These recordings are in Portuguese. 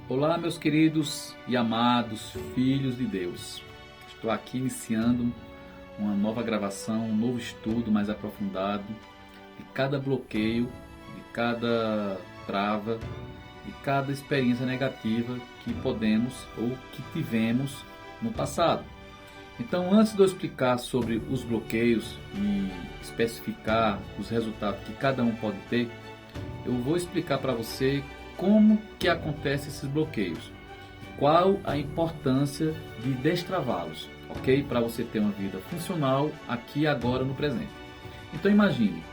Olá, meus queridos e amados filhos de Deus. Estou aqui iniciando uma nova gravação, um novo estudo mais aprofundado de cada bloqueio, de cada trava, de cada experiência negativa que podemos ou que tivemos no passado. Então, antes de eu explicar sobre os bloqueios e especificar os resultados que cada um pode ter, eu vou explicar para você como que acontecem esses bloqueios, qual a importância de destravá-los, ok? Para você ter uma vida funcional aqui e agora no presente. Então imagine,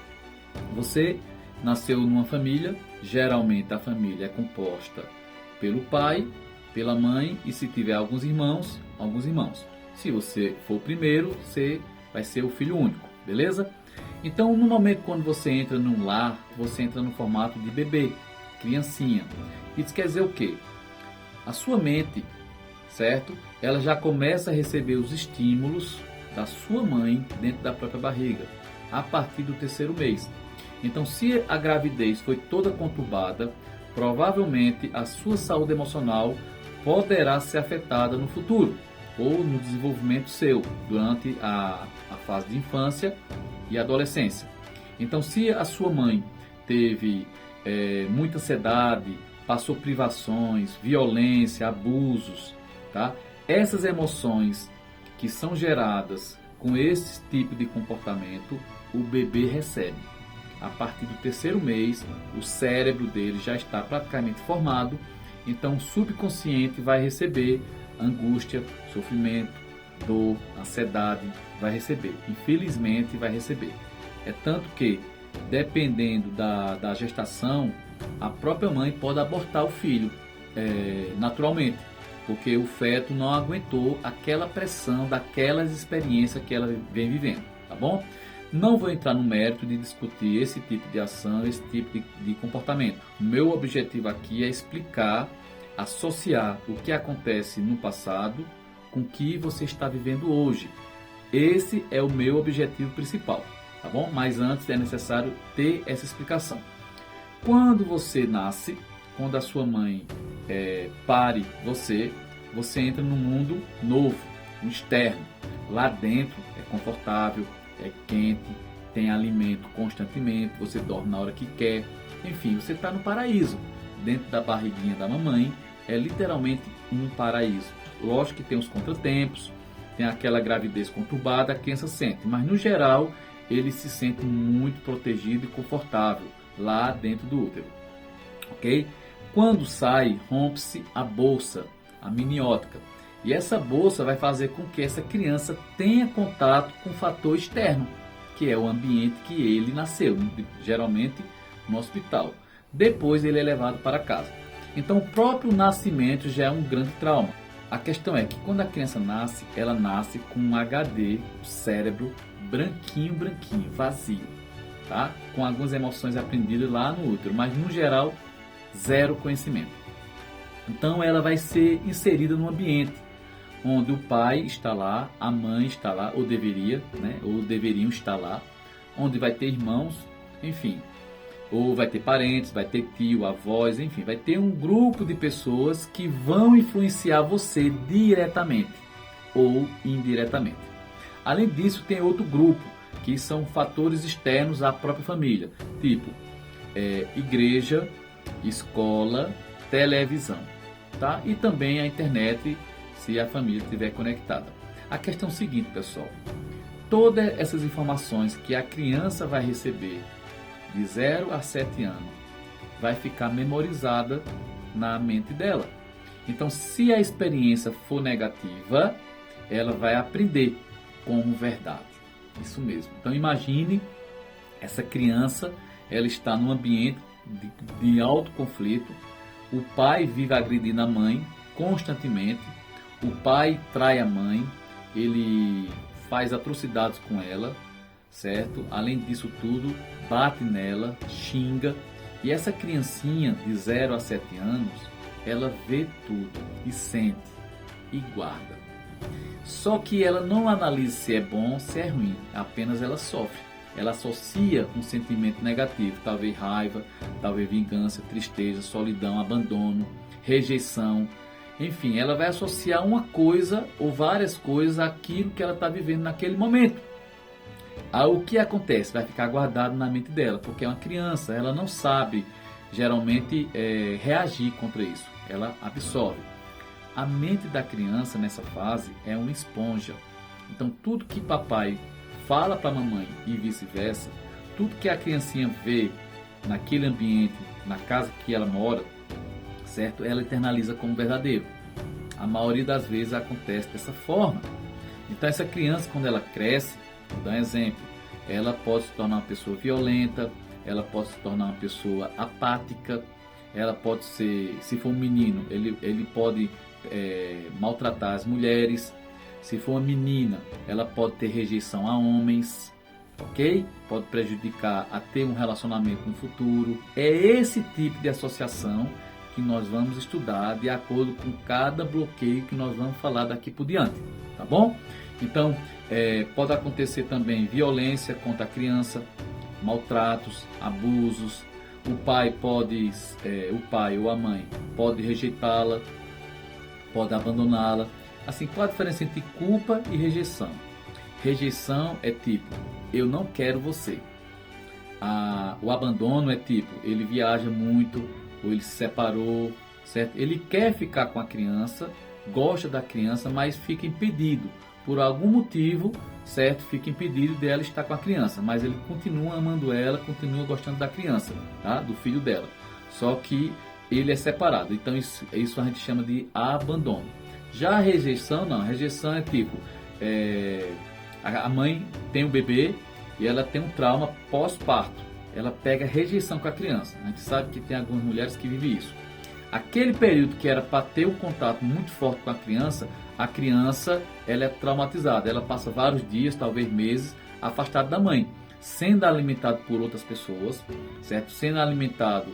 você nasceu numa família, geralmente a família é composta pelo pai, pela mãe e se tiver alguns irmãos. Se você for o primeiro, você vai ser o filho único, beleza? Então no momento quando você entra num lar, você entra no formato de bebê, criancinha. Isso quer dizer o quê? A sua mente, certo? Ela já começa a receber os estímulos da sua mãe dentro da própria barriga, a partir do 3º mês. Então, se a gravidez foi toda conturbada, provavelmente a sua saúde emocional poderá ser afetada no futuro, ou no desenvolvimento seu, durante a fase de infância e adolescência. Então, se a sua mãe teve muita ansiedade, passou privações, violência, abusos, tá? Essas emoções que são geradas com esse tipo de comportamento, o bebê recebe. A partir do 3º mês, o cérebro dele já está praticamente formado, então o subconsciente vai receber angústia, sofrimento, dor, ansiedade, vai receber. Infelizmente vai receber. É tanto que, dependendo da gestação, a própria mãe pode abortar o filho naturalmente, porque o feto não aguentou aquela pressão, daquelas experiências que ela vem vivendo, tá bom? Não vou entrar no mérito de discutir esse tipo de ação, esse tipo de comportamento. O meu objetivo aqui é explicar, associar o que acontece no passado com o que você está vivendo hoje. Esse é o meu objetivo principal. Tá bom? Mas antes é necessário ter essa explicação. Quando você nasce, quando a sua mãe pare você entra num mundo novo, um externo. Lá dentro é confortável, é quente, tem alimento constantemente, você dorme na hora que quer. Enfim, você está no paraíso. Dentro da barriguinha da mamãe é literalmente um paraíso. Lógico que tem os contratempos, tem aquela gravidez conturbada, a criança sente, mas no geral ele se sente muito protegido e confortável lá dentro do útero, ok? Quando sai, rompe-se a bolsa, a miniótica, e essa bolsa vai fazer com que essa criança tenha contato com o fator externo, que é o ambiente que ele nasceu, geralmente no hospital. Depois ele é levado para casa. Então o próprio nascimento já é um grande trauma. A questão é que quando a criança nasce, ela nasce com um HD, o cérebro branquinho, vazio, tá? Com algumas emoções aprendidas lá no útero, mas no geral, zero conhecimento. Então ela vai ser inserida num ambiente onde o pai está lá, a mãe está lá, ou deveria, né? Ou deveriam estar lá, onde vai ter irmãos, enfim, ou vai ter parentes, vai ter tio, avós, enfim, vai ter um grupo de pessoas que vão influenciar você diretamente ou indiretamente. Além disso, tem outro grupo, que são fatores externos à própria família, tipo igreja, escola, televisão, tá? E também a internet, se a família estiver conectada. A questão é a seguinte, pessoal, todas essas informações que a criança vai receber de 0 a 7 anos, vai ficar memorizada na mente dela. Então, se a experiência for negativa, ela vai aprender como verdade. Isso mesmo. Então imagine essa criança, ela está num ambiente de alto conflito, o pai vive agredindo a mãe constantemente, o pai trai a mãe, ele faz atrocidades com ela, certo? Além disso tudo, bate nela, xinga, e essa criancinha de 0 a 7 anos, ela vê tudo e sente e guarda. Só que ela não analisa se é bom, se é ruim, apenas ela sofre. Ela associa um sentimento negativo, talvez raiva, talvez vingança, tristeza, solidão, abandono, rejeição. Enfim, ela vai associar uma coisa ou várias coisas àquilo que ela está vivendo naquele momento. O que acontece? Vai ficar guardado na mente dela, porque é uma criança, ela não sabe geralmente reagir contra isso, ela absorve. A mente da criança nessa fase é uma esponja, então tudo que papai fala para a mamãe e vice-versa, tudo que a criancinha vê naquele ambiente, na casa que ela mora, certo? Ela internaliza como verdadeiro. A maioria das vezes acontece dessa forma. Então essa criança, quando ela cresce, vou dar um exemplo, ela pode se tornar uma pessoa violenta, ela pode se tornar uma pessoa apática, ela pode ser, se for um menino, ele pode maltratar as mulheres, se for uma menina, ela pode ter rejeição a homens, ok? Pode prejudicar a ter um relacionamento no futuro. É esse tipo de associação que nós vamos estudar de acordo com cada bloqueio que nós vamos falar daqui por diante, tá bom? Então, pode acontecer também violência contra a criança, maltratos, abusos. O pai ou a mãe pode rejeitá-la, pode abandoná-la. Assim, qual a diferença entre culpa e rejeição? Rejeição é tipo, eu não quero você. O abandono é tipo, ele viaja muito, ou ele se separou, certo? Ele quer ficar com a criança, gosta da criança, mas fica impedido. Por algum motivo, certo? Fica impedido dela estar com a criança, mas ele continua amando ela, continua gostando da criança, tá? Do filho dela. Só que ele é separado, então isso a gente chama de abandono. Já a rejeição, não. A rejeição é tipo, a mãe tem um bebê e ela tem um trauma pós-parto. Ela pega rejeição com a criança. A gente sabe que tem algumas mulheres que vivem isso. Aquele período que era para ter um contato muito forte com a criança ela é traumatizada. Ela passa vários dias, talvez meses, afastada da mãe, sendo alimentado por outras pessoas, certo? Sendo alimentado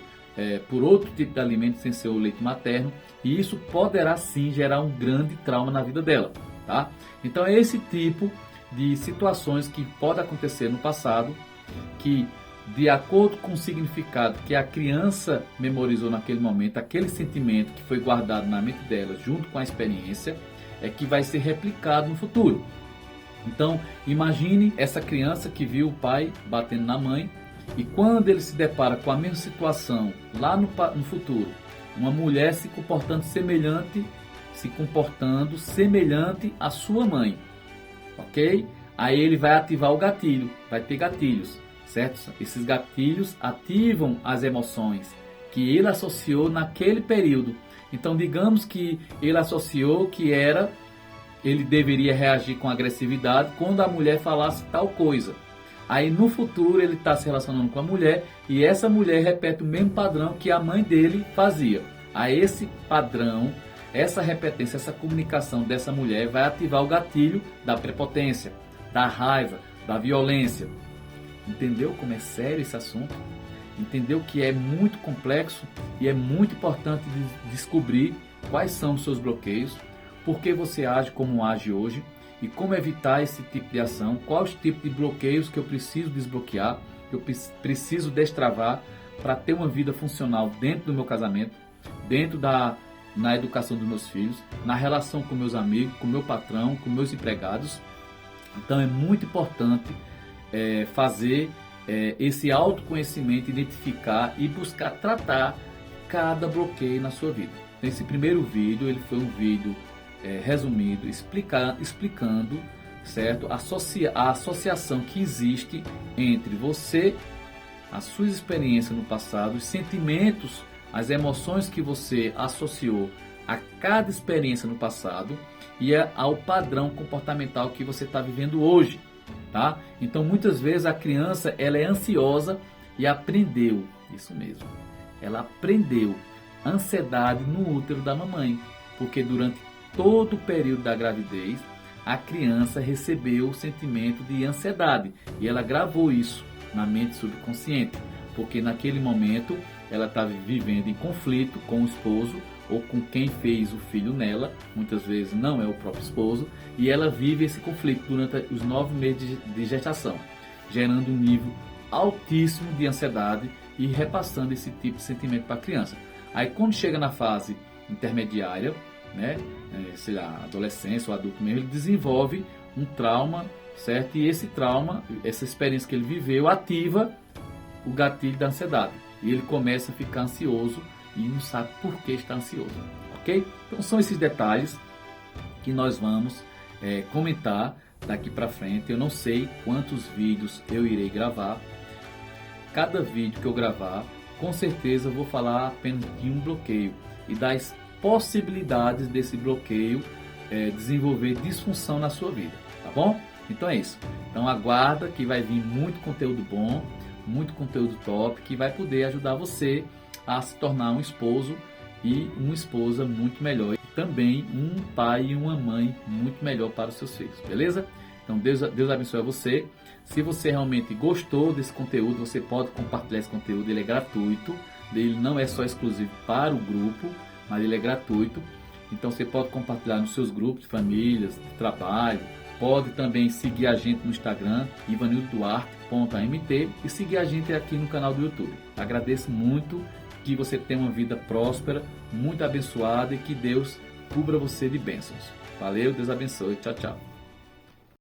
por outro tipo de alimento sem ser o leite materno, e isso poderá sim gerar um grande trauma na vida dela, tá? Então é esse tipo de situações que pode acontecer no passado, que de acordo com o significado que a criança memorizou naquele momento, aquele sentimento que foi guardado na mente dela junto com a experiência, é que vai ser replicado no futuro. Então imagine essa criança que viu o pai batendo na mãe, e quando ele se depara com a mesma situação lá no futuro, uma mulher se comportando semelhante à sua mãe, ok? Aí ele vai ativar o gatilho, vai ter gatilhos, certo? Esses gatilhos ativam as emoções que ele associou naquele período. Então digamos que ele associou que ele deveria reagir com agressividade quando a mulher falasse tal coisa. Aí no futuro ele está se relacionando com a mulher e essa mulher repete o mesmo padrão que a mãe dele fazia. A esse padrão, essa repetência, essa comunicação dessa mulher vai ativar o gatilho da prepotência, da raiva, da violência. Entendeu como é sério esse assunto? Entendeu que é muito complexo e é muito importante descobrir quais são os seus bloqueios, por que você age como age hoje e como evitar esse tipo de ação, quais os tipos de bloqueios que eu preciso desbloquear, que eu preciso destravar para ter uma vida funcional dentro do meu casamento, na educação dos meus filhos, na relação com meus amigos, com meu patrão, com meus empregados. Então é muito importante fazer esse autoconhecimento, identificar e buscar tratar cada bloqueio na sua vida. Então, esse primeiro vídeo ele foi um vídeo resumido, explicando, certo? A associação que existe entre você, as suas experiências no passado, os sentimentos, as emoções que você associou a cada experiência no passado e ao padrão comportamental que você está vivendo hoje, tá? Então muitas vezes a criança ela é ansiosa e aprendeu, isso mesmo, ela aprendeu ansiedade no útero da mamãe, porque durante todo o período da gravidez a criança recebeu o sentimento de ansiedade e ela gravou isso na mente subconsciente, porque naquele momento ela estava vivendo em conflito com o esposo ou com quem fez o filho nela, muitas vezes não é o próprio esposo, e ela vive esse conflito durante os 9 meses de gestação, gerando um nível altíssimo de ansiedade e repassando esse tipo de sentimento para a criança. Aí quando chega na fase intermediária, né? Sei lá, adolescência ou adulto mesmo, ele desenvolve um trauma, certo? E esse trauma, essa experiência que ele viveu, ativa o gatilho da ansiedade. E ele começa a ficar ansioso e não sabe por que está ansioso, ok? Então são esses detalhes que nós vamos comentar daqui para frente. Eu não sei quantos vídeos eu irei gravar. Cada vídeo que eu gravar, com certeza eu vou falar apenas de um bloqueio e das possibilidades desse bloqueio desenvolver disfunção na sua vida, tá bom? Então é isso. Então aguarda que vai vir muito conteúdo bom, muito conteúdo top, que vai poder ajudar você a se tornar um esposo e uma esposa muito melhor. E também um pai e uma mãe muito melhor para os seus filhos, beleza? Então Deus abençoe você. Se você realmente gostou desse conteúdo, você pode compartilhar esse conteúdo, ele é gratuito. Ele não é só exclusivo para o grupo, mas ele é gratuito. Então você pode compartilhar nos seus grupos de famílias, de trabalho. Pode também seguir a gente no Instagram, ivanildoduarte.amt, e seguir a gente aqui no canal do YouTube. Agradeço muito, que você tenha uma vida próspera, muito abençoada e que Deus cubra você de bênçãos. Valeu, Deus abençoe. Tchau, tchau.